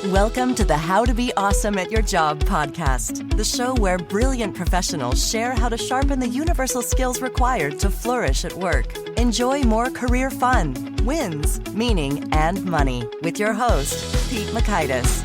Welcome to the How to Be Awesome at Your Job podcast, the show where brilliant professionals share how to sharpen the universal skills required to flourish at work. Enjoy more career fun, wins, meaning, and money with your host, Pete Makaitis.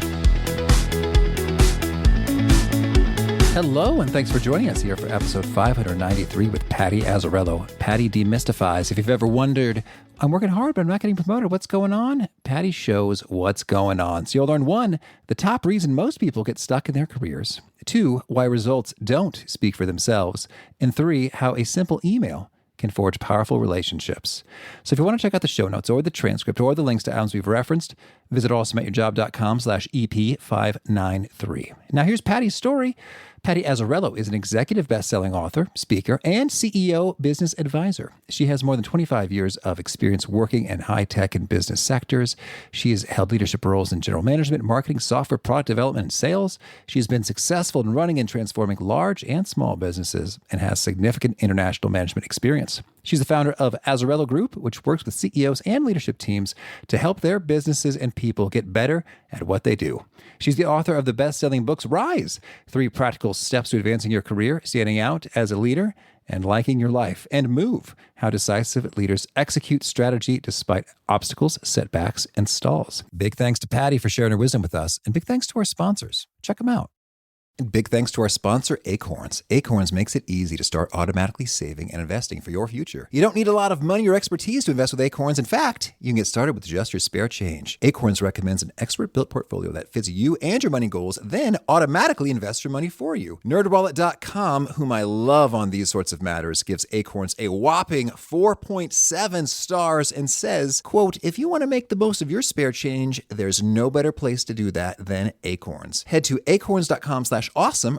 Hello, and thanks for joining us here for episode 593 with Patty Azzarello. Patty demystifies. If you've ever wondered, I'm working hard, but I'm not getting promoted, what's going on? Patty shows what's going on. So you'll learn 1, the top reason most people get stuck in their careers. 2, why results don't speak for themselves. And 3, how a simple email can forge powerful relationships. So if you want to check out the show notes or the transcript or the links to items we've referenced, visit awesomeatyourjob.com/EP593. Now here's Patty's story. Patty Azzarello is an executive best-selling author, speaker, and CEO business advisor. She has more than 25 years of experience working in high-tech and business sectors. She has held leadership roles in general management, marketing, software, product development, and sales. She has been successful in running and transforming large and small businesses and has significant international management experience. She's the founder of Azzarello Group, which works with CEOs and leadership teams to help their businesses and people get better at what they do. She's the author of the best-selling books Rise, 3 Practical Steps to Advancing Your Career, Standing Out as a Leader, and Liking Your Life, and Move, How Decisive Leaders Execute Strategy Despite Obstacles, Setbacks, and Stalls. Big thanks to Patty for sharing her wisdom with us, and big thanks to our sponsors. Check them out. And big thanks to our sponsor, Acorns. Acorns makes it easy to start automatically saving and investing for your future. You don't need a lot of money or expertise to invest with Acorns. In fact, you can get started with just your spare change. Acorns recommends an expert-built portfolio that fits you and your money goals, then automatically invests your money for you. NerdWallet.com, whom I love on these sorts of matters, gives Acorns a whopping 4.7 stars and says, quote, if you want to make the most of your spare change, there's no better place to do that than Acorns. Head to acorns.com/awesome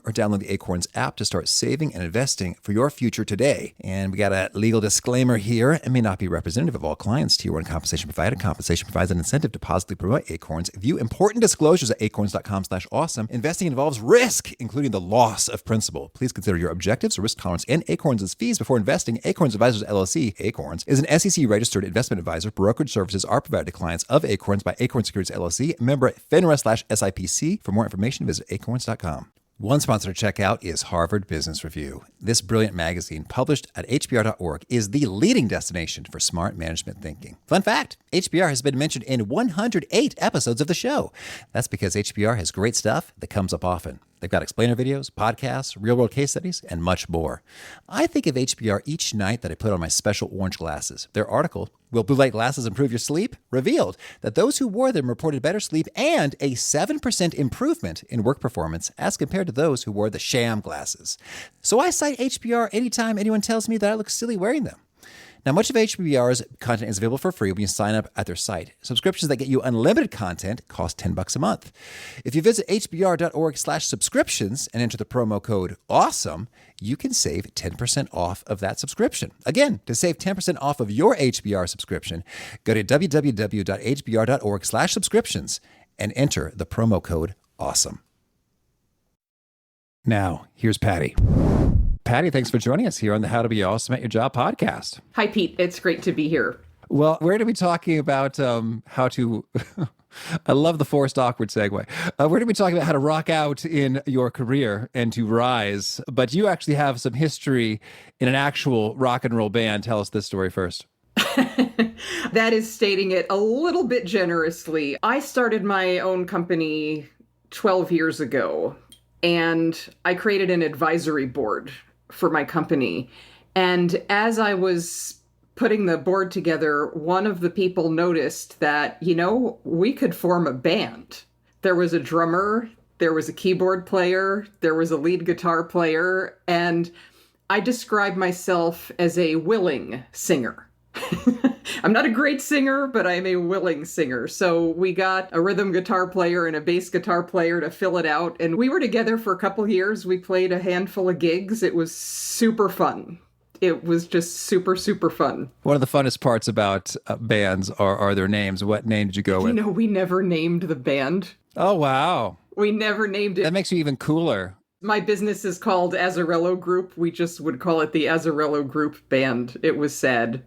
or download the Acorns app to start saving and investing for your future today. And we got a legal disclaimer here. It may not be representative of all clients. Tier 1 compensation provided. Compensation provides an incentive to positively promote Acorns. View important disclosures at acorns.com/awesome. Investing involves risk, including the loss of principal. Please consider your objectives, risk tolerance, and Acorns' fees before investing. Acorns Advisors LLC, Acorns, is an SEC-registered investment advisor. Brokerage services are provided to clients of Acorns by Acorns Securities LLC, member FINRA/SIPC. For more information, visit acorns.com. One sponsor to check out is Harvard Business Review. This brilliant magazine, published at hbr.org, is the leading destination for smart management thinking. Fun fact, HBR has been mentioned in 108 episodes of the show. That's because HBR has great stuff that comes up often. They've got explainer videos, podcasts, real-world case studies, and much more. I think of HBR each night that I put on my special orange glasses. Their article, Will Blue Light Glasses Improve Your Sleep?, revealed that those who wore them reported better sleep and a 7% improvement in work performance as compared to those who wore the sham glasses. So I cite HBR anytime anyone tells me that I look silly wearing them. Now, much of HBR's content is available for free when you sign up at their site. Subscriptions that get you unlimited content cost $10 a month. If you visit hbr.org/subscriptions and enter the promo code AWESOME, you can save 10% off of that subscription. Again, to save 10% off of your HBR subscription, go to www.hbr.org/subscriptions and enter the promo code AWESOME. Now, here's Patty. Patty, thanks for joining us here on the How to Be Awesome at Your Job podcast. Hi, Pete. It's great to be here. Well, we're going to be talking about how to... I love the forced awkward segue. We're going to be talking about how to rock out in your career and to rise. But you actually have some history in an actual rock and roll band. Tell us this story first. That is stating it a little bit generously. I started my own company 12 years ago, and I created an advisory board for my company. And as I was putting the board together, one of the people noticed that, we could form a band. There was a drummer, there was a keyboard player, there was a lead guitar player, and I describe myself as a willing singer. I'm not a great singer, but I'm a willing singer. So we got a rhythm guitar player and a bass guitar player to fill it out. And we were together for a couple years. We played a handful of gigs. It was super fun. It was just super, super fun. One of the funnest parts about bands are their names. What name did you go with? We never named the band. Oh, wow. We never named it. That makes you even cooler. My business is called Azzarello Group. We just would call it the Azzarello Group Band. It was sad.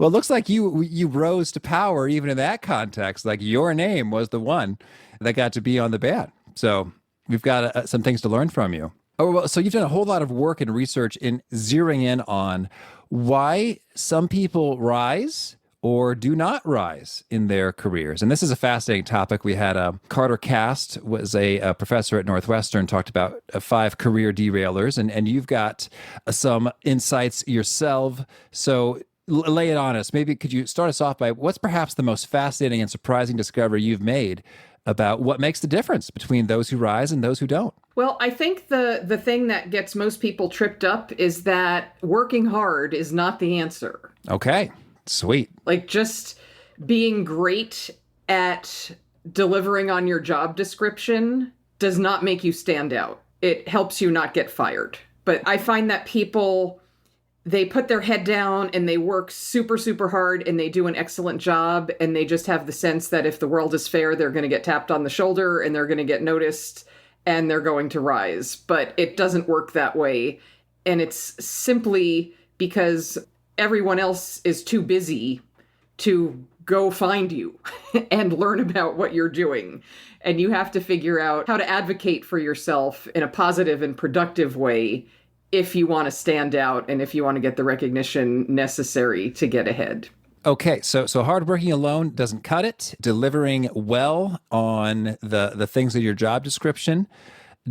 Well, it looks like you rose to power even in that context. Like your name was the one that got to be on the band. So we've got some things to learn from you. Oh, well, so you've done a whole lot of work and research in zeroing in on why some people rise or do not rise in their careers. And this is a fascinating topic. We had Carter Cast was a professor at Northwestern, talked about 5 career derailers, and you've got some insights yourself. So lay it on us. Maybe could you start us off by what's perhaps the most fascinating and surprising discovery you've made about what makes the difference between those who rise and those who don't? Well, I think the thing that gets most people tripped up is that working hard is not the answer. Okay. Sweet. Like just being great at delivering on your job description does not make you stand out. It helps you not get fired. But I find that people, they put their head down and they work super, super hard and they do an excellent job. And they just have the sense that if the world is fair, they're going to get tapped on the shoulder and they're going to get noticed and they're going to rise. But it doesn't work that way. And it's simply because everyone else is too busy to go find you and learn about what you're doing. And you have to figure out how to advocate for yourself in a positive and productive way if you want to stand out and if you want to get the recognition necessary to get ahead. Okay, so hardworking alone doesn't cut it. Delivering well on the things of your job description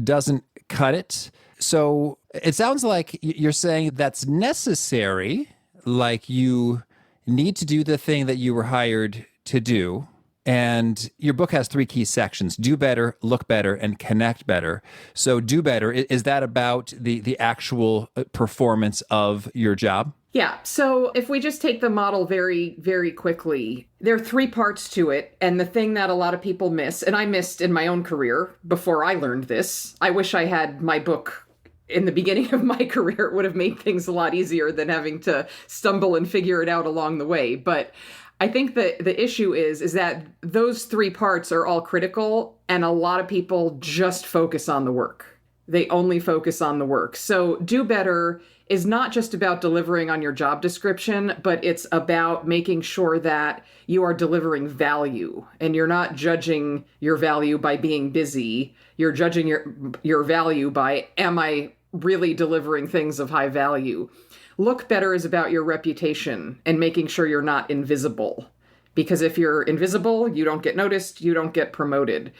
doesn't cut it. So it sounds like you're saying that's necessary. Like you need to do the thing that you were hired to do. And your book has 3 key sections: do better, look better, and connect better. So do better, is that about the actual performance of your job? Yeah. So if we just take the model very, very quickly, there are 3 parts to it. And the thing that a lot of people miss, and I missed in my own career before I learned this, I wish I had my book in the beginning of my career. It would have made things a lot easier than having to stumble and figure it out along the way. But I think that the issue is that those 3 parts are all critical, and a lot of people just focus on the work. They only focus on the work. So do better is not just about delivering on your job description, but it's about making sure that you are delivering value, and you're not judging your value by being busy. You're judging your value by, am I really delivering things of high value? Look better is about your reputation and making sure you're not invisible. Because if you're invisible, you don't get noticed, you don't get promoted.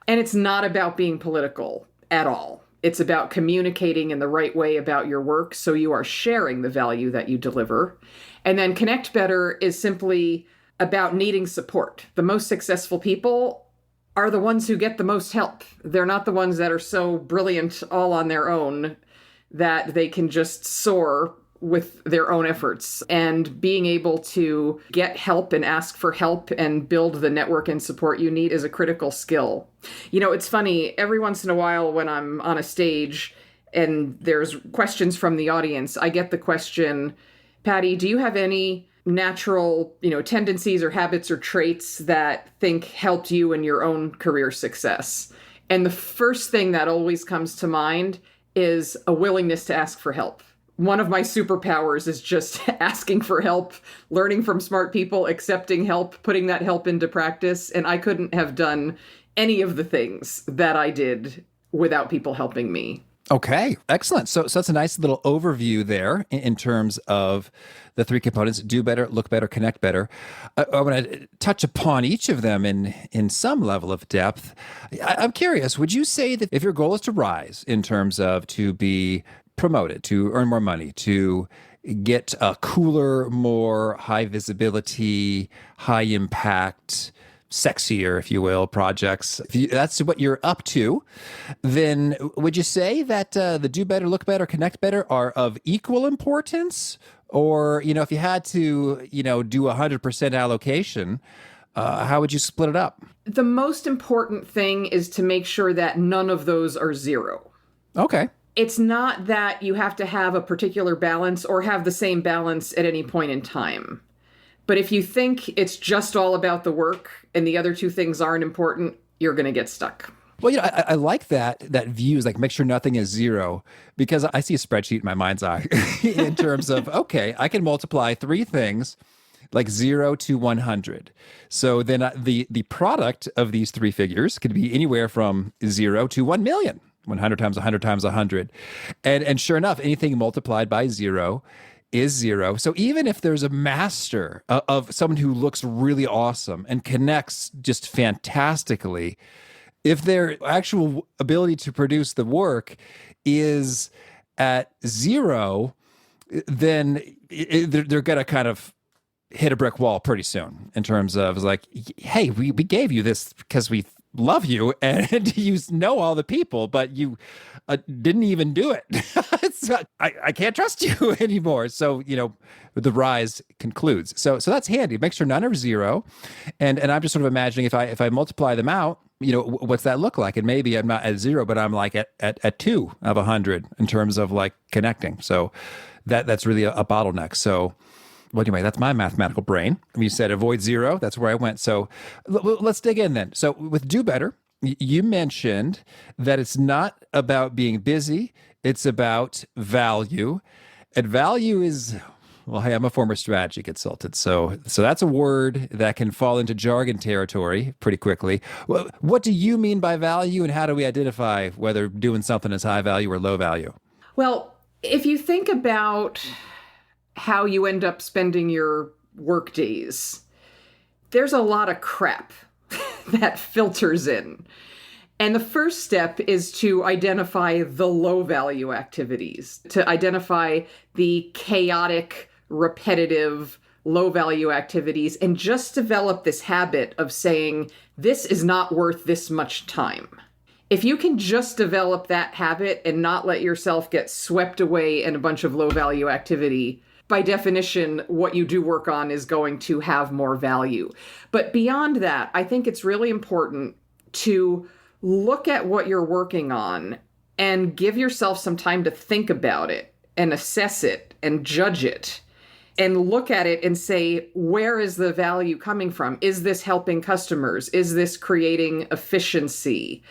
And it's not about being political at all. It's about communicating in the right way about your work so you are sharing the value that you deliver. And then connect better is simply about needing support. The most successful people are the ones who get the most help. They're not the ones that are so brilliant all on their own that they can just soar with their own efforts. And being able to get help and ask for help and build the network and support you need is a critical skill. You know, it's funny, every once in a while when I'm on a stage and there's questions from the audience, I get the question, Patty, do you have any natural, tendencies or habits or traits that helped you in your own career success? And the first thing that always comes to mind is a willingness to ask for help. One of my superpowers is just asking for help, learning from smart people, accepting help, putting that help into practice. And I couldn't have done any of the things that I did without people helping me. Okay, excellent. So that's a nice little overview there in terms of the 3 components: do better, look better, connect better. I want to touch upon each of them in some level of depth. I'm curious, would you say that if your goal is to rise in terms of to be promoted, to earn more money, to get a cooler, more high visibility, high impact, sexier, if you will, projects, if that's what you're up to, then would you say that the do better, look better, connect better are of equal importance? Or, if you had to, do 100% allocation, how would you split it up? The most important thing is to make sure that none of those are 0. Okay. It's not that you have to have a particular balance or have the same balance at any point in time. But if you think it's just all about the work and the other 2 things aren't important, you're going to get stuck. Well, I like that view is like make sure nothing is 0, because I see a spreadsheet in my mind's eye in terms of, okay, I can multiply 3 things like 0 to 100. So then the product of these three figures could be anywhere from 0 to 1 million. 100 times 100 times 100. And sure enough, anything multiplied by 0 is 0. So even if there's a master of someone who looks really awesome and connects just fantastically, if their actual ability to produce the work is at 0, then they're going to kind of hit a brick wall pretty soon in terms of like, hey, we gave you this because we love you and you know all the people, but you didn't even do it. I can't trust you anymore. So, the rise concludes. So that's handy. Make sure none are 0. And I'm just sort of imagining if I multiply them out, what's that look like? And maybe I'm not at 0, but I'm like at 2 of 100 in terms of like connecting. So that's really a bottleneck. So well, anyway, that's my mathematical brain. You said avoid 0. That's where I went. So let's dig in then. So with Do Better, you mentioned that it's not about being busy. It's about value. And value is, well, hey, I'm a former strategy consultant. So that's a word that can fall into jargon territory pretty quickly. Well, what do you mean by value, and how do we identify whether doing something is high value or low value? Well, if you think about how you end up spending your work days, there's a lot of crap that filters in. And the first step is to identify the low value activities, to identify the chaotic, repetitive, low value activities, and just develop this habit of saying, this is not worth this much time. If you can just develop that habit and not let yourself get swept away in a bunch of low value activity, by definition, what you do work on is going to have more value. But beyond that, I think it's really important to look at what you're working on and give yourself some time to think about it and assess it and judge it and look at it and say, where is the value coming from? Is this helping customers? Is this creating efficiency?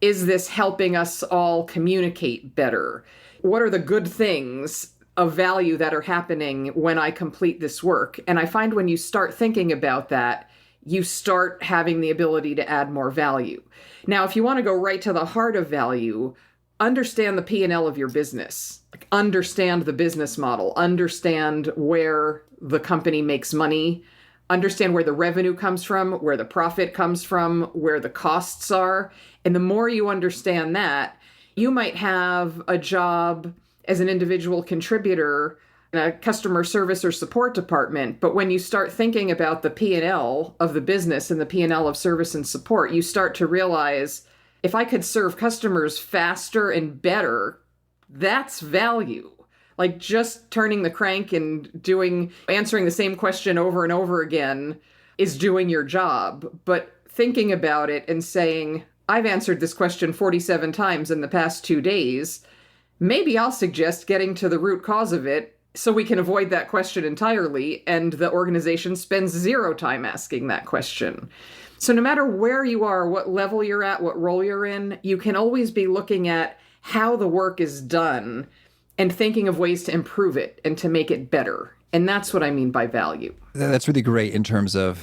Is this helping us all communicate better? What are the good things of value that are happening when I complete this work? And I find when you start thinking about that, you start having the ability to add more value. Now, if you want to go right to the heart of value, understand the P&L of your business. Like, understand the business model, understand where the company makes money, understand where the revenue comes from, where the profit comes from, where the costs are. And the more you understand that, you might have a job as an individual contributor in a customer service or support department. But when you start thinking about the P&L of the business and the P&L of service and support, you start to realize, if I could serve customers faster and better, that's value. Like, just turning the crank and answering the same question over and over again is doing your job. But thinking about it and saying, I've answered this question 47 times in the past 2 days, maybe I'll suggest getting to the root cause of it so we can avoid that question entirely, and the organization spends 0 time asking that question. So no matter where you are, what level you're at, what role you're in, you can always be looking at how the work is done and thinking of ways to improve it and to make it better. And that's what I mean by value. That's really great in terms of,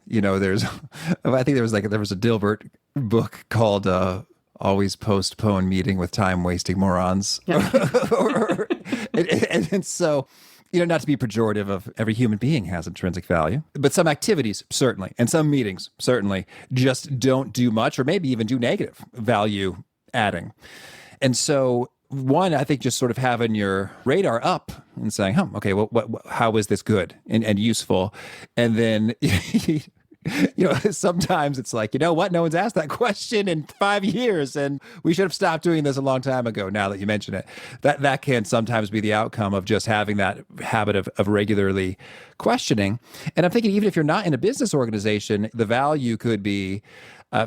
I think there was a Dilbert book called Always Postpone Meeting with Time-Wasting Morons. Yeah. and so, not to be pejorative of every human being has intrinsic value, but some activities, certainly, and some meetings, certainly, just don't do much or maybe even do negative value adding. And so, one, I think just sort of having your radar up and saying, okay, how is this good and useful? And then sometimes it's like, no one's asked that question in 5 years, and we should have stopped doing this a long time ago. Now that you mention it, that can sometimes be the outcome of just having that habit of regularly questioning. And I'm thinking, even if you're not in a business organization, the value could be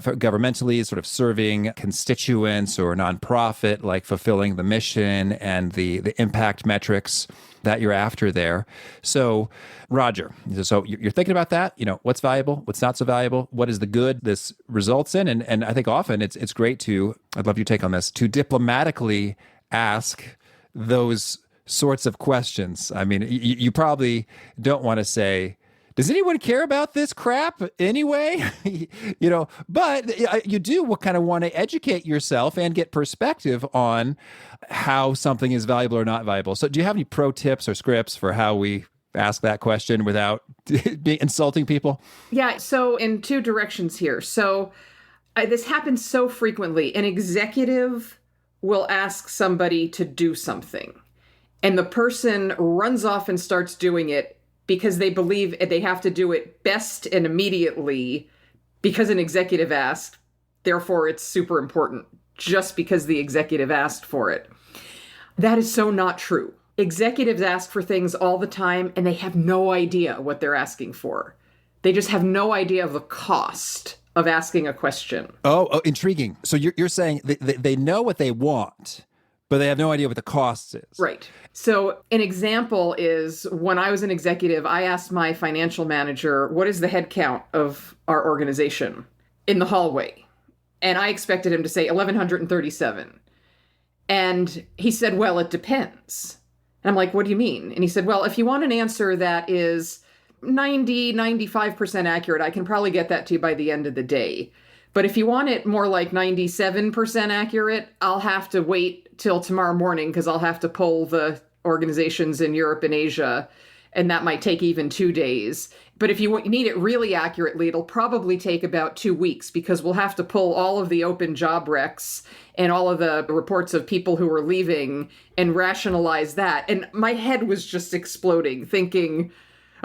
for governmentally, sort of serving constituents or nonprofit, like fulfilling the mission and the impact metrics that you're after there. So, Roger, so you're thinking about that, what's valuable, what's not so valuable, what is the good this results in? And I think often it's great I'd love your take on this, to diplomatically ask those sorts of questions. I mean, you probably don't want to say, does anyone care about this crap anyway? But you do kind of want to educate yourself and get perspective on how something is valuable or not valuable. So do you have any pro tips or scripts for how we ask that question without insulting people? Yeah, so in two directions here. So this happens so frequently. An executive will ask somebody to do something, and the person runs off and starts doing it because they believe they have to do it best and immediately because an executive asked. Therefore, it's super important just because the executive asked for it. That is so not true. Executives ask for things all the time, and they have no idea what they're asking for. They just have no idea of the cost of asking a question. Oh, intriguing. So you're saying they know what they want, but they have no idea what the cost is. Right. So an example is when I was an executive, I asked my financial manager, what is the head count of our organization in the hallway? And I expected him to say 1,137. And he said, well, it depends. And I'm like, what do you mean? And he said, well, if you want an answer that is 95% accurate, I can probably get that to you by the end of the day. But if you want it more like 97% accurate, I'll have to wait till tomorrow morning because I'll have to poll the organizations in Europe and Asia, and that might take even 2 days. But if you need it really accurately, it'll probably take about 2 weeks because we'll have to pull all of the open job recs and all of the reports of people who are leaving and rationalize that. And my head was just exploding, thinking,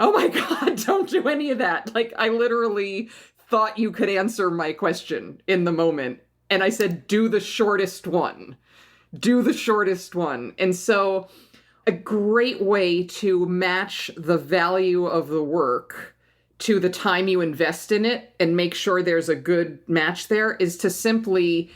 oh my God, don't do any of that. Like, I literally thought you could answer my question in the moment. And I said, do the shortest one. Do the shortest one. And so a great way to match the value of the work to the time you invest in it and make sure there's a good match there is to simply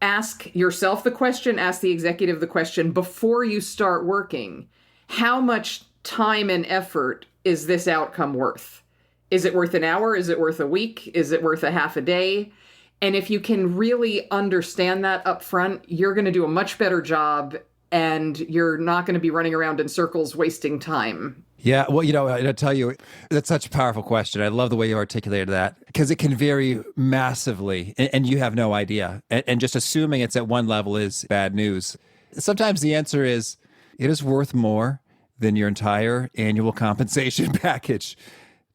ask yourself the question, ask the executive the question before you start working. How much time and effort is this outcome worth? Is it worth an hour? Is it worth a week? Is it worth a half a day? And if you can really understand that up front, you're going to do a much better job and you're not going to be running around in circles wasting time. Yeah, well, I tell you, that's such a powerful question. I love the way you articulated that because it can vary massively and you have no idea. And just assuming it's at one level is bad news. Sometimes the answer is it is worth more than your entire annual compensation package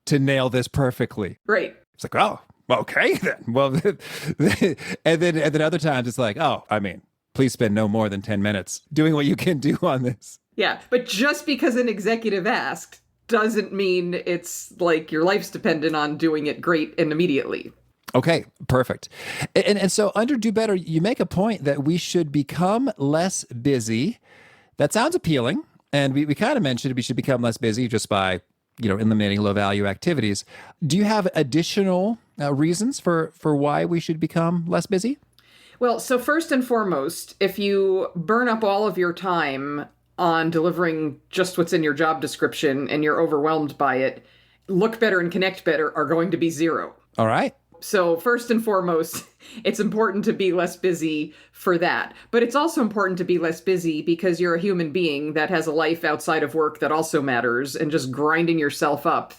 to nail this perfectly. Right. It's like, oh, okay then. Well, and then other times it's like, oh, please spend no more than 10 minutes doing what you can do on this. Yeah, but just because an executive asked doesn't mean it's like your life's dependent on doing it great and immediately. Okay, perfect. And so under Do Better, you make a point that we should become less busy. That sounds appealing. And we kind of mentioned we should become less busy just by, eliminating low value activities. Do you have additional reasons for why we should become less busy? Well, so first and foremost, if you burn up all of your time on delivering just what's in your job description and you're overwhelmed by it, Look Better and Connect Better are going to be zero. All right. So first and foremost, it's important to be less busy for that. But it's also important to be less busy because you're a human being that has a life outside of work that also matters, and just grinding yourself up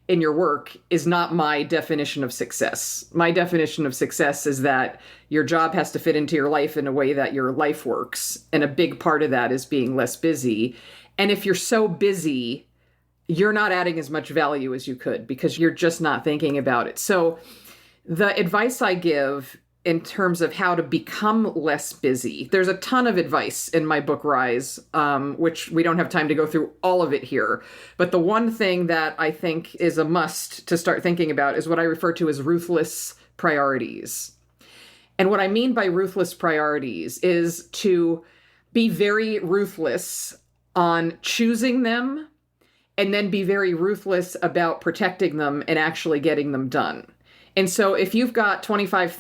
in your work is not my definition of success. My definition of success is that your job has to fit into your life in a way that your life works. And a big part of that is being less busy. And if you're so busy, you're not adding as much value as you could because you're just not thinking about it. So the advice I give in terms of how to become less busy, there's a ton of advice in my book, Rise, which we don't have time to go through all of it here. But the one thing that I think is a must to start thinking about is what I refer to as ruthless priorities. And what I mean by ruthless priorities is to be very ruthless on choosing them and then be very ruthless about protecting them and actually getting them done. And so if you've got 25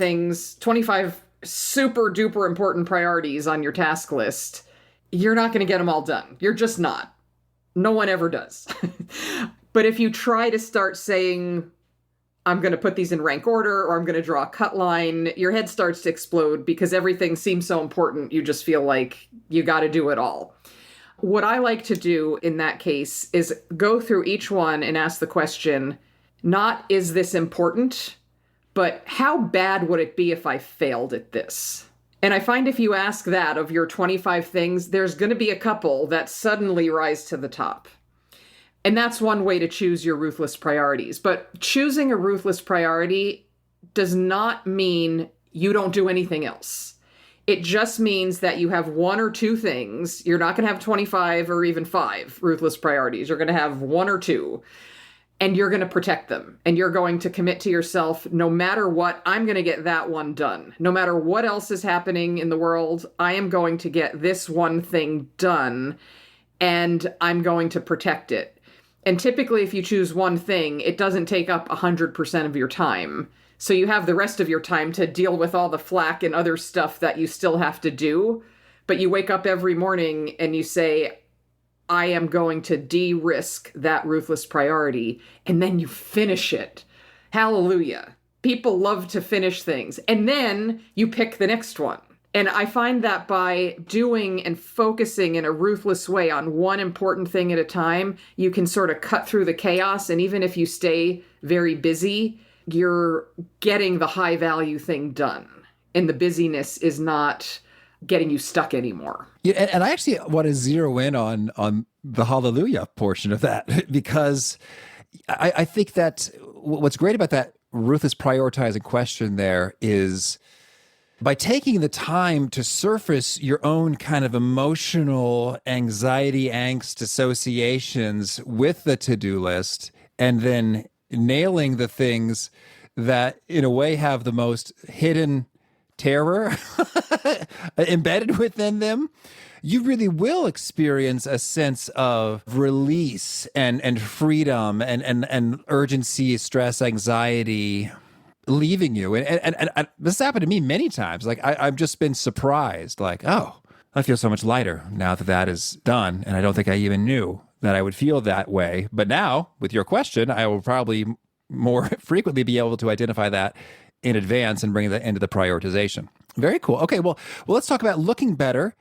super duper important priorities on your task list, you're not going to get them all done. You're just not. No one ever does. But if you try to start saying, I'm going to put these in rank order, or I'm going to draw a cut line, your head starts to explode because everything seems so important. You just feel like you got to do it all. What I like to do in that case is go through each one and ask the question, not is this important, but how bad would it be if I failed at this? And I find if you ask that of your 25 things, there's going to be a couple that suddenly rise to the top. And that's one way to choose your ruthless priorities. But choosing a ruthless priority does not mean you don't do anything else. It just means that you have one or two things. You're not going to have 25 or even 5 ruthless priorities. You're going to have one or two, and you're going to protect them. And you're going to commit to yourself, no matter what, I'm going to get that one done. No matter what else is happening in the world, I am going to get this one thing done, and I'm going to protect it. And typically, if you choose one thing, it doesn't take up 100% of your time. So you have the rest of your time to deal with all the flack and other stuff that you still have to do. But you wake up every morning and you say, I am going to de-risk that ruthless priority. And then you finish it. Hallelujah. People love to finish things. And then you pick the next one. And I find that by doing and focusing in a ruthless way on one important thing at a time, you can sort of cut through the chaos. And even if you stay very busy, you're getting the high value thing done. And the busyness is not getting you stuck anymore. Yeah, and I actually want to zero in on the hallelujah portion of that, because I think that what's great about that ruthless prioritizing question there is by taking the time to surface your own kind of emotional anxiety, angst associations with the to-do list, and then nailing the things that in a way have the most hidden terror embedded within them, you really will experience a sense of release and freedom and urgency, stress, anxiety leaving you. And this happened to me many times. Like I've just been surprised, like, oh, I feel so much lighter now that that is done. And I don't think I even knew that I would feel that way. But now, with your question, I will probably more frequently be able to identify that in advance and bring that into the prioritization. Very cool. Okay, well, let's talk about looking better.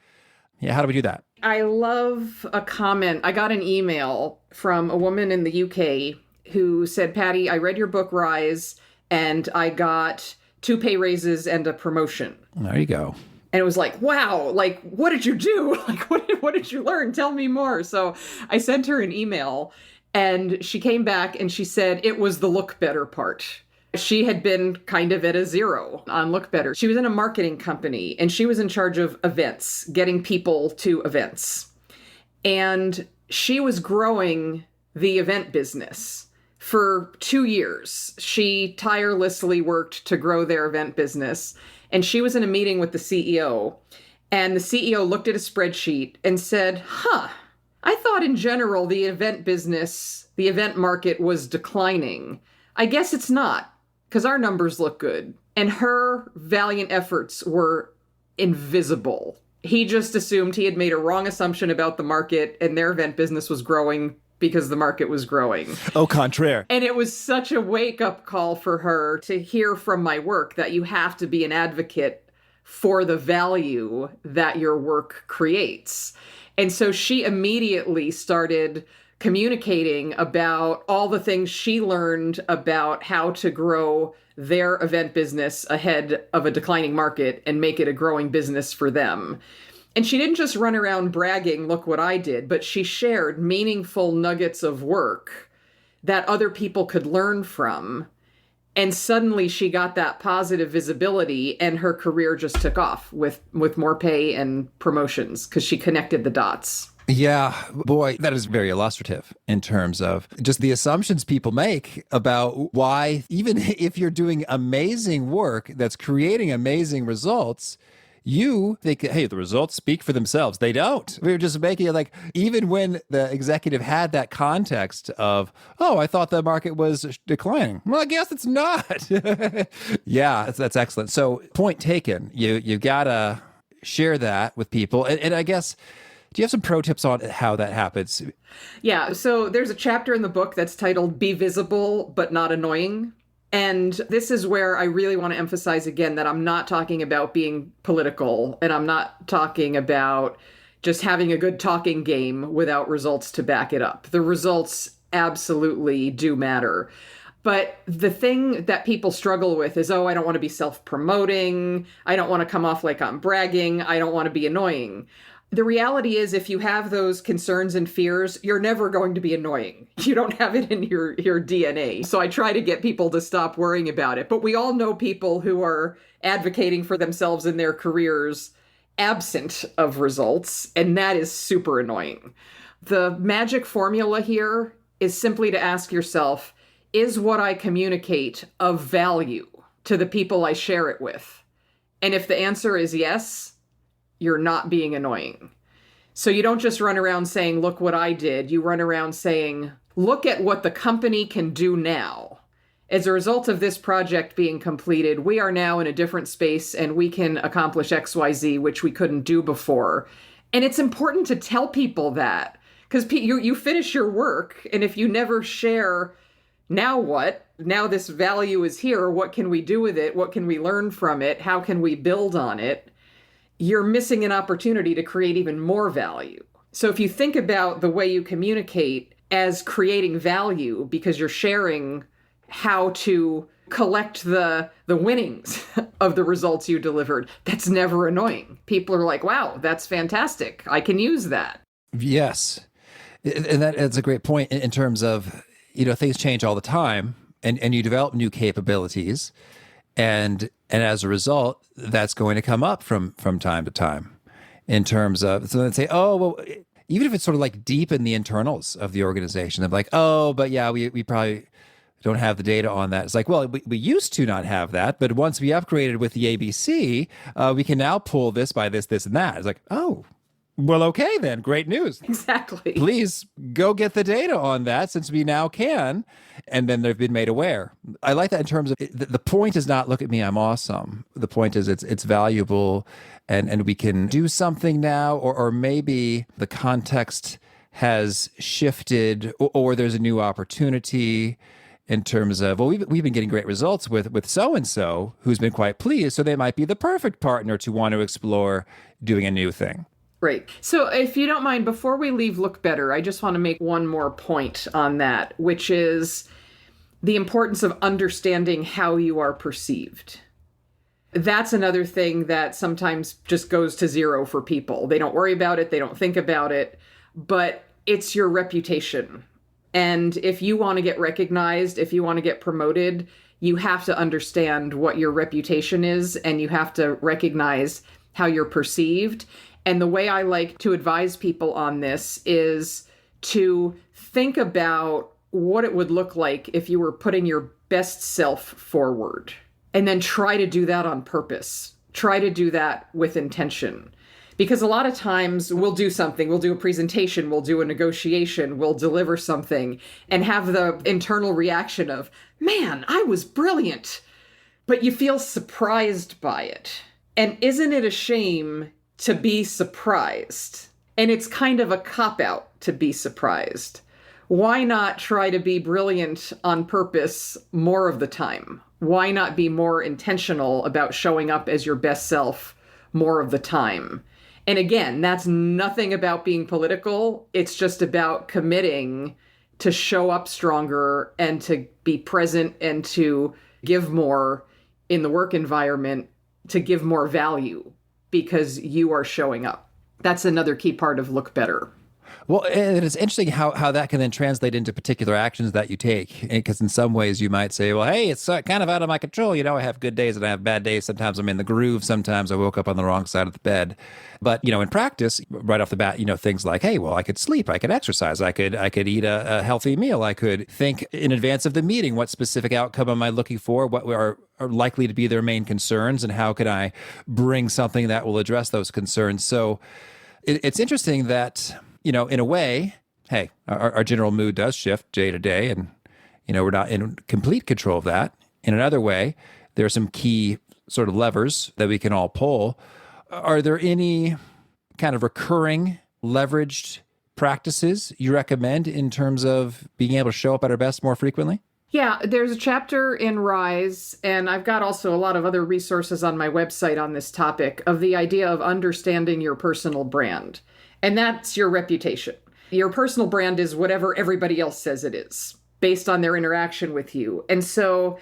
Yeah, how do we do that? I love a comment. I got an email from a woman in the UK who said, Patty, I read your book, Rise, and I got 2 pay raises and a promotion. There you go. And it was like, wow, like, what did you do? Like, what did you learn? Tell me more. So I sent her an email, and she came back and she said it was the look better part. She had been kind of at a 0 on Look Better. She was in a marketing company, and she was in charge of events, getting people to events. And she was growing the event business for 2 years. She tirelessly worked to grow their event business. And she was in a meeting with the CEO. And the CEO looked at a spreadsheet and said, I thought in general the event business, the event market was declining. I guess it's not, because our numbers look good. And her valiant efforts were invisible. He just assumed he had made a wrong assumption about the market, and their event business was growing because the market was growing. Au contraire. And it was such a wake-up call for her to hear from my work that you have to be an advocate for the value that your work creates. And so she immediately started communicating about all the things she learned about how to grow their event business ahead of a declining market and make it a growing business for them. And she didn't just run around bragging, look what I did, but she shared meaningful nuggets of work that other people could learn from. And suddenly she got that positive visibility, and her career just took off with more pay and promotions because she connected the dots. Yeah, boy, that is very illustrative in terms of just the assumptions people make about why, even if you're doing amazing work that's creating amazing results, you think, hey, the results speak for themselves. They don't. We were just making it like, even when the executive had that context of, oh, I thought the market was declining. Well, I guess it's not. Yeah, that's excellent. So point taken. You got to share that with people. And I guess, do you have some pro tips on how that happens? Yeah. So there's a chapter in the book that's titled Be Visible, but Not Annoying. And this is where I really want to emphasize again that I'm not talking about being political, and I'm not talking about just having a good talking game without results to back it up. The results absolutely do matter. But the thing that people struggle with is, I don't want to be self-promoting. I don't want to come off like I'm bragging. I don't want to be annoying. The reality is, if you have those concerns and fears, you're never going to be annoying. You don't have it in your DNA. So I try to get people to stop worrying about it. But we all know people who are advocating for themselves in their careers absent of results, and that is super annoying. The magic formula here is simply to ask yourself, is what I communicate of value to the people I share it with? And if the answer is yes, you're not being annoying. So you don't just run around saying, look what I did. You run around saying, look at what the company can do now. As a result of this project being completed, we are now in a different space and we can accomplish XYZ, which we couldn't do before. And it's important to tell people that, because you finish your work, and if you never share, now what? Now this value is here. What can we do with it? What can we learn from it? How can we build on it? You're missing an opportunity to create even more value. So if you think about the way you communicate as creating value, because you're sharing how to collect the winnings of the results you delivered, that's never annoying. People are like, wow, that's fantastic. I can use that. Yes. And that's a great point in terms of, things change all the time, and you develop new capabilities. And as a result, that's going to come up from time to time in terms of, so they'd say, even if it's sort of like deep in the internals of the organization, they're like, but yeah, we probably don't have the data on that. It's like, well, we used to not have that, but once we upgraded with the ABC, we can now pull this by this, and that. It's like, well, okay then, great news. Exactly. Please go get the data on that, since we now can. And then they've been made aware. I like that in terms of, the point is not, look at me, I'm awesome. The point is it's valuable, and we can do something now, or maybe the context has shifted, or there's a new opportunity in terms of, we've been getting great results with so-and-so who's been quite pleased, so they might be the perfect partner to want to explore doing a new thing. Right. So if you don't mind, before we leave Look Better, I just want to make one more point on that, which is the importance of understanding how you are perceived. That's another thing that sometimes just goes to zero for people. They don't worry about it. They don't think about it, but it's your reputation. And if you want to get recognized, if you want to get promoted, you have to understand what your reputation is, and you have to recognize how you're perceived. And the way I like to advise people on this is to think about what it would look like if you were putting your best self forward, and then try to do that on purpose. Try to do that with intention. Because a lot of times we'll do something, we'll do a presentation, we'll do a negotiation, we'll deliver something, and have the internal reaction of, man, I was brilliant. But you feel surprised by it. And isn't it a shame to be surprised? And it's kind of a cop-out to be surprised. Why not try to be brilliant on purpose more of the time? Why not be more intentional about showing up as your best self more of the time? And again, that's nothing about being political. It's just about committing to show up stronger and to be present and to give more in the work environment, to give more value because you are showing up. That's another key part of Look Better. Well, and it's interesting how that can then translate into particular actions that you take. Because in some ways you might say, well, hey, it's kind of out of my control. I have good days and I have bad days. Sometimes I'm in the groove. Sometimes I woke up on the wrong side of the bed. But, in practice, right off the bat, things like, hey, well, I could sleep, I could exercise, I could eat a healthy meal. I could think in advance of the meeting, what specific outcome am I looking for? What are likely to be their main concerns? And how can I bring something that will address those concerns? So it's interesting that, in a way, hey, our general mood does shift day to day, and, we're not in complete control of that. In another way, there are some key sort of levers that we can all pull. Are there any kind of recurring leveraged practices you recommend in terms of being able to show up at our best more frequently? Yeah, there's a chapter in Rise, and I've got also a lot of other resources on my website on this topic, of the idea of understanding your personal brand. And that's your reputation. Your personal brand is whatever everybody else says it is, based on their interaction with you. And so,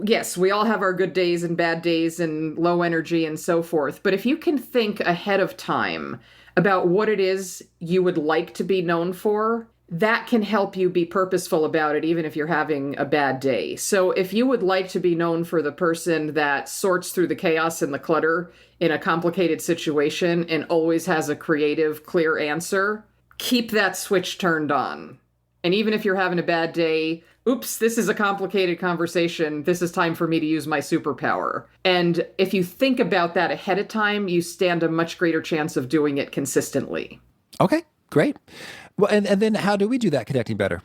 yes, we all have our good days and bad days and low energy and so forth. But if you can think ahead of time about what it is you would like to be known for, that can help you be purposeful about it, even if you're having a bad day. So if you would like to be known for the person that sorts through the chaos and the clutter in a complicated situation and always has a creative, clear answer, keep that switch turned on. And even if you're having a bad day, oops, this is a complicated conversation. This is time for me to use my superpower. And if you think about that ahead of time, you stand a much greater chance of doing it consistently. Okay, great. Well, and then how do we do that connecting better?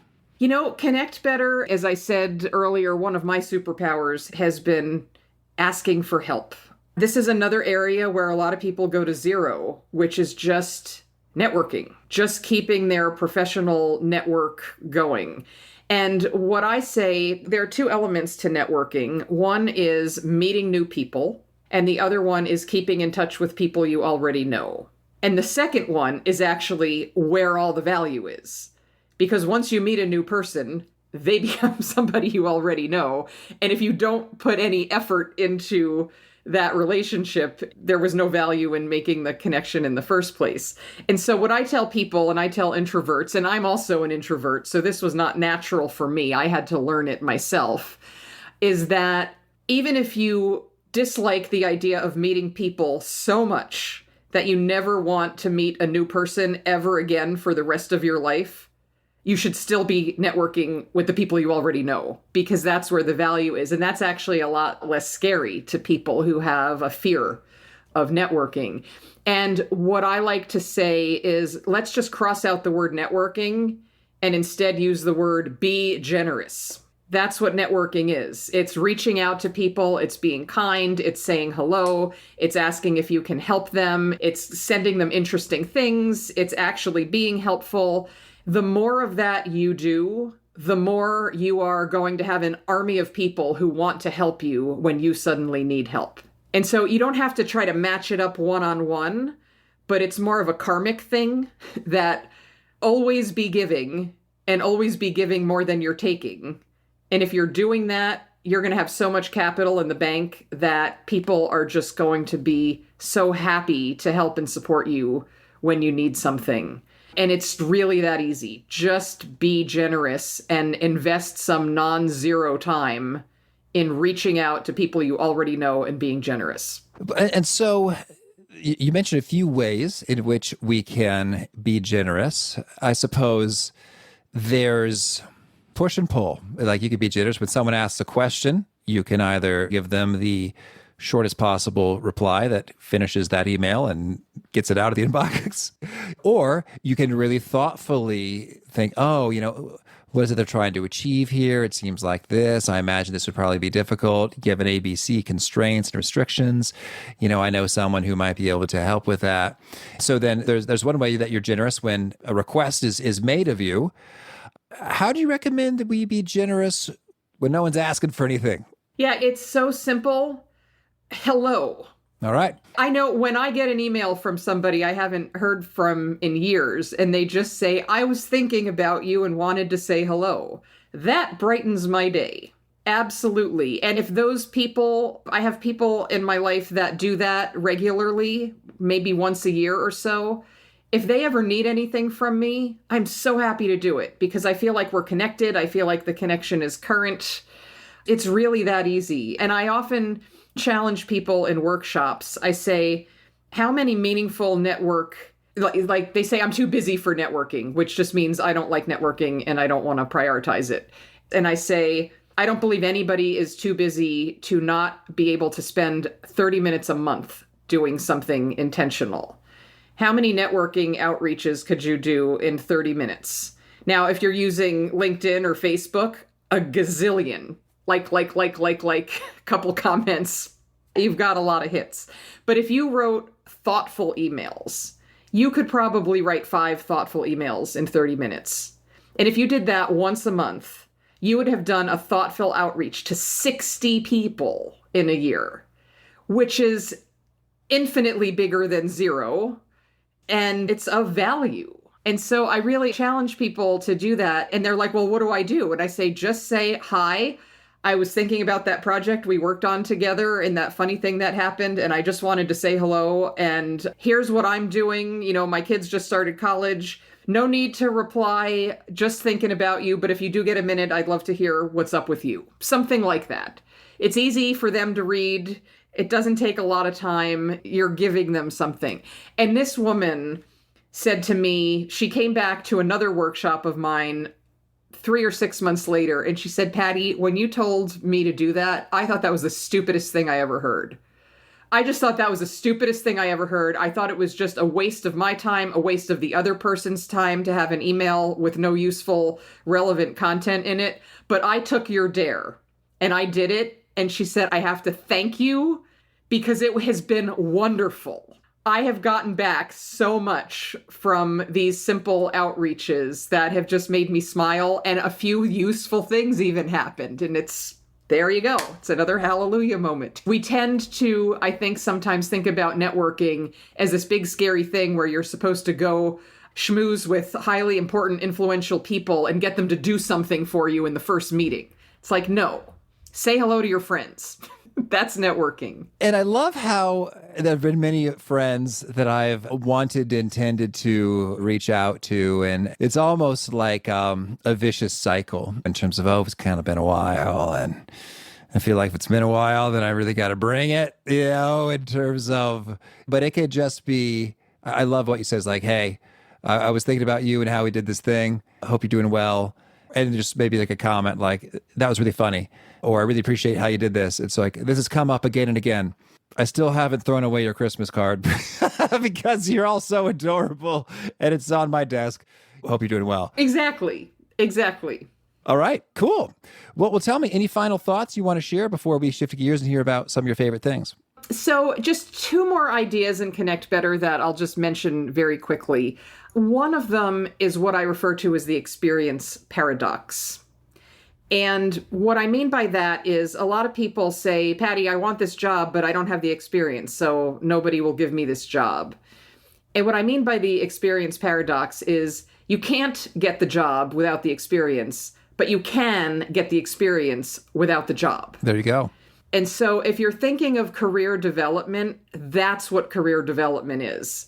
Connect better, as I said earlier, one of my superpowers has been asking for help. This is another area where a lot of people go to zero, which is just networking, just keeping their professional network going. And what I say, there are two elements to networking. One is meeting new people, and the other one is keeping in touch with people you already know. And the second one is actually where all the value is. Because once you meet a new person, they become somebody you already know. And if you don't put any effort into that relationship, there was no value in making the connection in the first place. And so what I tell people, and I tell introverts, and I'm also an introvert, so this was not natural for me, I had to learn it myself, is that even if you dislike the idea of meeting people so much that you never want to meet a new person ever again for the rest of your life, you should still be networking with the people you already know, because that's where the value is. And that's actually a lot less scary to people who have a fear of networking. And what I like to say is, let's just cross out the word networking and instead use the word be generous. That's what networking is. It's reaching out to people. It's being kind. It's saying hello. It's asking if you can help them. It's sending them interesting things. It's actually being helpful. The more of that you do, the more you are going to have an army of people who want to help you when you suddenly need help. And so you don't have to try to match it up one-on-one, but it's more of a karmic thing that always be giving and always be giving more than you're taking. And if you're doing that, you're going to have so much capital in the bank that people are just going to be so happy to help and support you when you need something. And it's really that easy. Just be generous and invest some non-zero time in reaching out to people you already know and being generous. And so you mentioned a few ways in which we can be generous. I suppose there's push and pull. Like, you could be generous when someone asks a question. You can either give them the shortest possible reply that finishes that email and gets it out of the inbox. Or you can really thoughtfully think, what is it they're trying to achieve here? It seems like this. I imagine this would probably be difficult given ABC constraints and restrictions. I know someone who might be able to help with that. So then there's one way that you're generous when a request is made of you. How do you recommend that we be generous when no one's asking for anything? Yeah, it's so simple. Hello. All right. I know when I get an email from somebody I haven't heard from in years, and they just say, I was thinking about you and wanted to say hello, that brightens my day. Absolutely. And if those people, I have people in my life that do that regularly, maybe once a year or so. If they ever need anything from me, I'm so happy to do it because I feel like we're connected. I feel like the connection is current. It's really that easy. And I often challenge people in workshops. I say, how many meaningful like they say I'm too busy for networking, which just means I don't like networking and I don't want to prioritize it. And I say, I don't believe anybody is too busy to not be able to spend 30 minutes a month doing something intentional. How many networking outreaches could you do in 30 minutes? Now, if you're using LinkedIn or Facebook, a gazillion. Like, couple comments, you've got a lot of hits. But if you wrote thoughtful emails, you could probably write 5 thoughtful emails in 30 minutes. And if you did that once a month, you would have done a thoughtful outreach to 60 people in a year, which is infinitely bigger than 0. and it's of value. And so I really challenge people to do that. And they're like, well, what do I do? And I say, just say, hi, I was thinking about that project we worked on together and that funny thing that happened. And I just wanted to say hello. And here's what I'm doing. You know, my kids just started college. No need to reply, just thinking about you. But if you do get a minute, I'd love to hear what's up with you. Something like that. It's easy for them to read. It doesn't take a lot of time. You're giving them something. And this woman said to me, she came back to another workshop of mine 3 or 6 months later, and she said, Patty, when you told me to do that, I thought that was the stupidest thing I ever heard. I just thought that was the stupidest thing I ever heard. I thought it was just a waste of my time, a waste of the other person's time to have an email with no useful, relevant content in it. But I took your dare, and I did it. And she said, I have to thank you because it has been wonderful. I have gotten back so much from these simple outreaches that have just made me smile, and a few useful things even happened. And there you go. It's another hallelujah moment. We tend to, I think, sometimes think about networking as this big scary thing where you're supposed to go schmooze with highly important, influential people and get them to do something for you in the first meeting. It's like, no, say hello to your friends. That's networking. And I love how there have been many friends that I've wanted, intended to reach out to. And it's almost like a vicious cycle in terms of, it's kind of been a while. And I feel like if it's been a while, then I really got to bring it, in terms of, but it could just be, I love what you says, like, hey, I was thinking about you and how we did this thing. I hope you're doing well. And just maybe like a comment like, that was really funny. Or I really appreciate how you did this. It's like, this has come up again and again. I still haven't thrown away your Christmas card because you're all so adorable and it's on my desk. Hope you're doing well. Exactly. All right, cool. Well, tell me, any final thoughts you want to share before we shift gears and hear about some of your favorite things? So just 2 more ideas in Connect Better that I'll just mention very quickly. One of them is what I refer to as the experience paradox. And what I mean by that is a lot of people say, Patty, I want this job, but I don't have the experience, so nobody will give me this job. And what I mean by the experience paradox is you can't get the job without the experience, but you can get the experience without the job. There you go. And so if you're thinking of career development, that's what career development is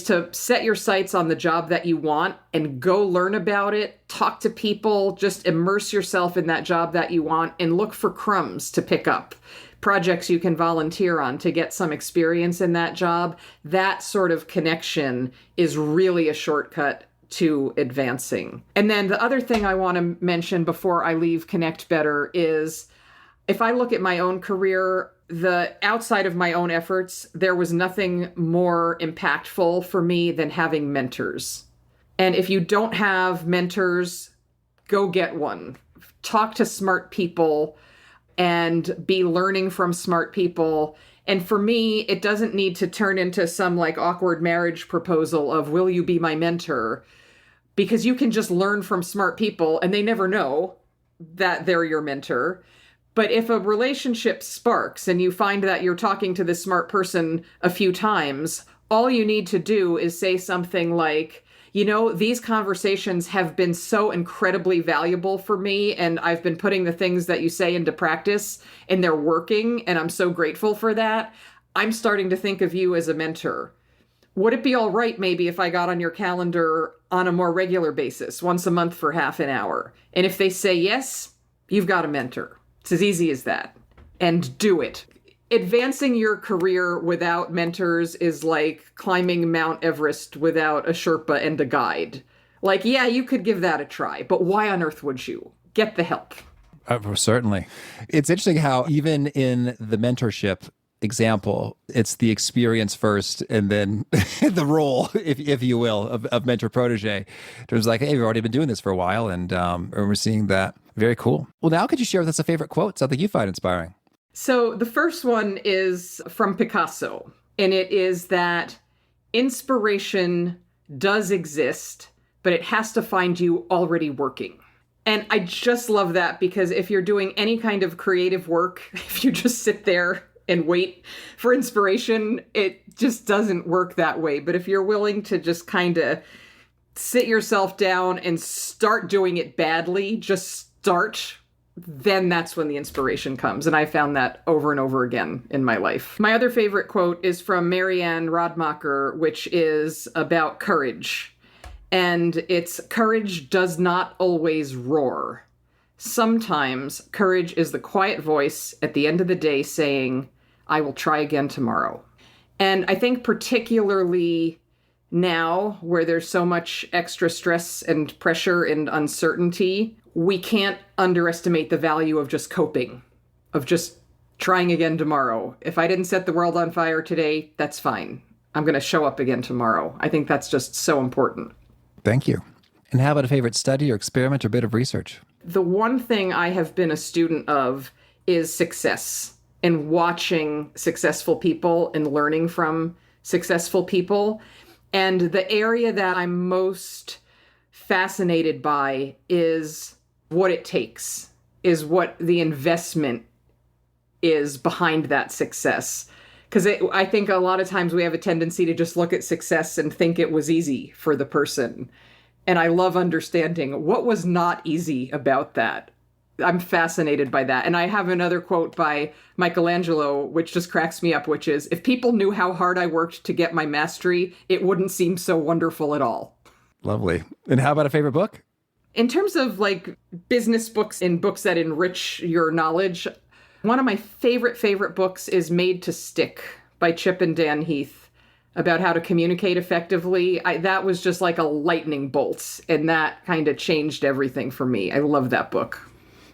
to set your sights on the job that you want and go learn about it, talk to people, just immerse yourself in that job that you want and look for crumbs to pick up, projects you can volunteer on to get some experience in that job. That sort of connection is really a shortcut to advancing. And then the other thing I want to mention before I leave Connect Better is if I look at my own career, the outside of my own efforts, there was nothing more impactful for me than having mentors. And if you don't have mentors, go get one. Talk to smart people and be learning from smart people. And for me, it doesn't need to turn into some like awkward marriage proposal of, will you be my mentor? Because you can just learn from smart people and they never know that they're your mentor. But if a relationship sparks and you find that you're talking to this smart person a few times, all you need to do is say something like, these conversations have been so incredibly valuable for me, and I've been putting the things that you say into practice, and they're working, and I'm so grateful for that. I'm starting to think of you as a mentor. Would it be all right maybe if I got on your calendar on a more regular basis, once a month for half an hour? And if they say yes, you've got a mentor. It's as easy as that. And do it. Advancing your career without mentors is like climbing Mount Everest without a Sherpa and a guide. Like, yeah, you could give that a try, but why on earth would you? Get the help. Certainly. It's interesting how even in the mentorship example, it's the experience first and then the role, if you will, of mentor protege. It was like, hey, we've already been doing this for a while and we're seeing that. Very cool. Well, now could you share with us a favorite quote, something you find inspiring? So the first one is from Picasso, and it is that inspiration does exist, but it has to find you already working. And I just love that because if you're doing any kind of creative work, if you just sit there and wait for inspiration, it just doesn't work that way. But if you're willing to just kind of sit yourself down and start doing it badly, just start, then that's when the inspiration comes. And I found that over and over again in my life. My other favorite quote is from Marianne Radmacher, which is about courage. And it's, courage does not always roar. Sometimes courage is the quiet voice at the end of the day saying, I will try again tomorrow. And I think particularly now, where there's so much extra stress and pressure and uncertainty, we can't underestimate the value of just coping, of just trying again tomorrow. If I didn't set the world on fire today, that's fine. I'm going to show up again tomorrow. I think that's just so important. Thank you. And how about a favorite study or experiment or bit of research? The one thing I have been a student of is success, and watching successful people and learning from successful people. And the area that I'm most fascinated by is what it takes, is what the investment is behind that success. Because I think a lot of times we have a tendency to just look at success and think it was easy for the person. And I love understanding what was not easy about that. I'm fascinated by that. And I have another quote by Michelangelo, which just cracks me up, which is, if people knew how hard I worked to get my mastery, it wouldn't seem so wonderful at all. Lovely. And how about a favorite book? In terms of like business books and books that enrich your knowledge, one of my favorite books is Made to Stick by Chip and Dan Heath, about how to communicate effectively. That was just like a lightning bolt, and that kind of changed everything for me. I love that book.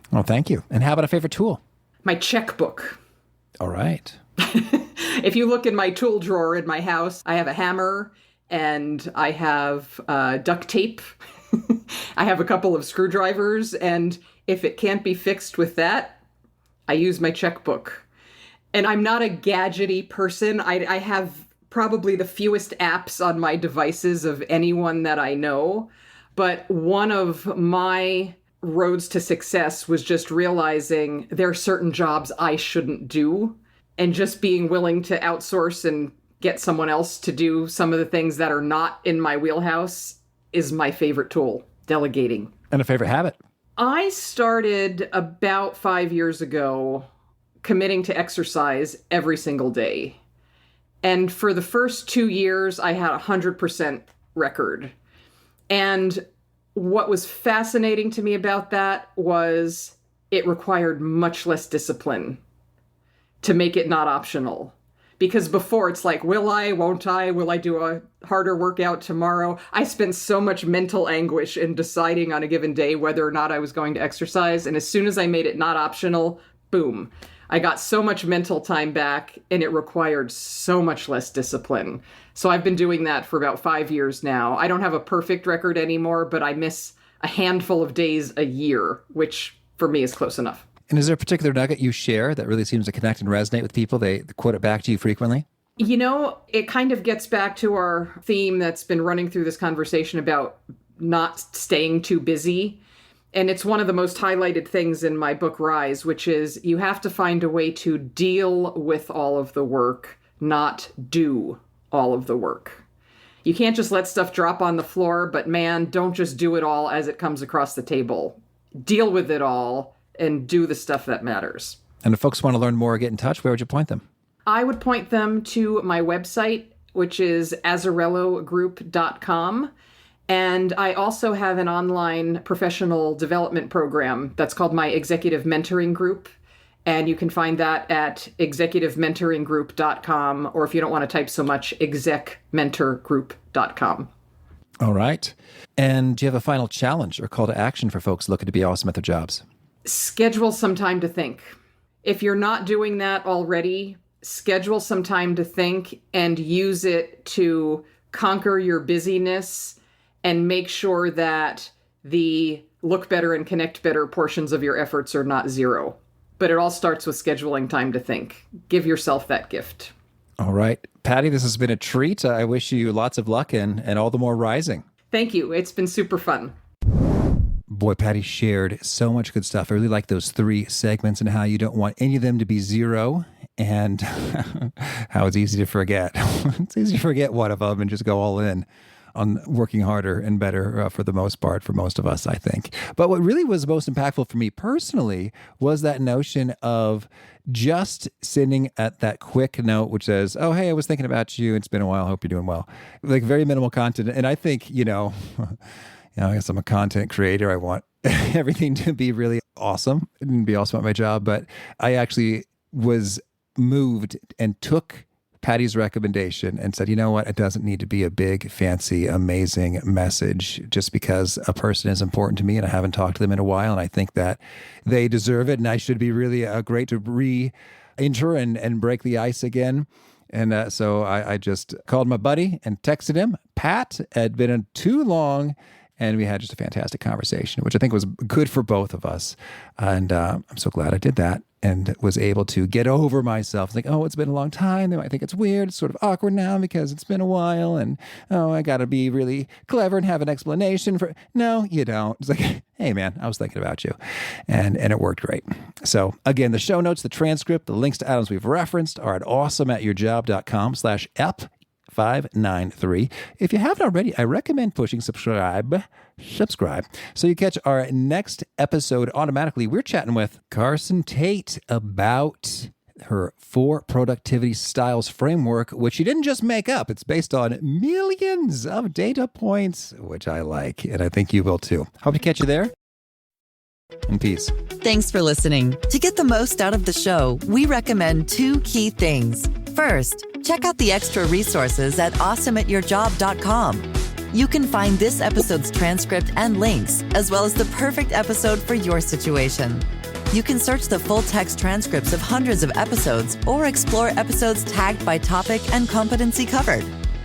Well, thank you. And how about a favorite tool? My checkbook. All right. If you look in my tool drawer in my house, I have a hammer and I have duct tape. I have a couple of screwdrivers, and if it can't be fixed with that, I use my checkbook. And I'm not a gadgety person. I have probably the fewest apps on my devices of anyone that I know. But one of my roads to success was just realizing there are certain jobs I shouldn't do, and just being willing to outsource and get someone else to do some of the things that are not in my wheelhouse is my favorite tool, delegating. And a favorite habit? I started about 5 years ago committing to exercise every single day. And for the first 2 years, I had a 100% record. And what was fascinating to me about that was it required much less discipline to make it not optional. Because before it's like, will I, won't I, will I do a harder workout tomorrow? I spent so much mental anguish in deciding on a given day whether or not I was going to exercise. And as soon as I made it not optional, boom, I got so much mental time back, and it required so much less discipline. So I've been doing that for about 5 years now. I don't have a perfect record anymore, but I miss a handful of days a year, which for me is close enough. And is there a particular nugget you share that really seems to connect and resonate with people? They quote it back to you frequently? You know, it kind of gets back to our theme that's been running through this conversation about not staying too busy. And it's one of the most highlighted things in my book, Rise, which is you have to find a way to deal with all of the work, not do all of the work. You can't just let stuff drop on the floor, but man, don't just do it all as it comes across the table. Deal with it all and do the stuff that matters. And if folks want to learn more or get in touch, where would you point them? I would point them to my website, which is azzarellogroup.com. And I also have an online professional development program that's called my Executive Mentoring Group. And you can find that at executivementoringgroup.com, or if you don't want to type so much, execmentorgroup.com. All right. And do you have a final challenge or call to action for folks looking to be awesome at their jobs? Schedule some time to think. If you're not doing that already, schedule some time to think and use it to conquer your busyness and make sure that the look better and connect better portions of your efforts are not zero. But it all starts with scheduling time to think. Give yourself that gift. All right. Patty, this has been a treat. I wish you lots of luck and all the more rising. Thank you. It's been super fun. Boy, Patty shared so much good stuff. I really like those 3 segments and how you don't want any of them to be zero. and how it's easy to forget. It's easy to forget one of them and just go all in on working harder and better for the most part, for most of us, I think. But what really was most impactful for me personally was that notion of just sending at that quick note, which says, oh, hey, I was thinking about you. It's been a while. Hope you're doing well. Like very minimal content. And I think, I guess I'm a content creator. I want everything to be really awesome and be awesome at my job. But I actually was moved and took Patty's recommendation and said, you know what? It doesn't need to be a big, fancy, amazing message just because a person is important to me and I haven't talked to them in a while. And I think that they deserve it. And I should be really great to re-enter and break the ice again. And so I just called my buddy and texted him. Pat had been too long. And we had just a fantastic conversation, which I think was good for both of us. And I'm so glad I did that and was able to get over myself. It's like, oh, it's been a long time. They might think it's weird. It's sort of awkward now because it's been a while. And, oh, I got to be really clever and have an explanation for. No, you don't. It's like, hey, man, I was thinking about you. And it worked great. So, again, the show notes, the transcript, the links to items we've referenced are at awesomeatyourjob.com/ep. 593. If you haven't already, I recommend pushing subscribe so you catch our next episode automatically. We're chatting with Carson Tate about her 4 productivity styles framework, which she didn't just make up. It's based on millions of data points, which I like, and I think you will too. Hope to catch you there. And peace. Thanks for listening. To get the most out of the show, we recommend 2 key things. First, check out the extra resources at awesomeatyourjob.com. You can find this episode's transcript and links, as well as the perfect episode for your situation. You can search the full text transcripts of hundreds of episodes or explore episodes tagged by topic and competency covered.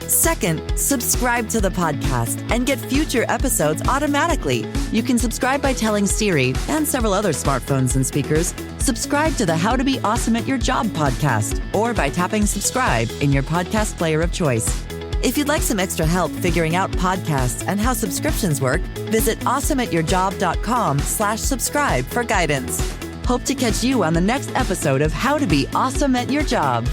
Second, subscribe to the podcast and get future episodes automatically. You can subscribe by telling Siri and several other smartphones and speakers, subscribe to the How to Be Awesome at Your Job podcast, or by tapping subscribe in your podcast player of choice. If you'd like some extra help figuring out podcasts and how subscriptions work, visit awesomeatyourjob.com/subscribe for guidance. Hope to catch you on the next episode of How to Be Awesome at Your Job.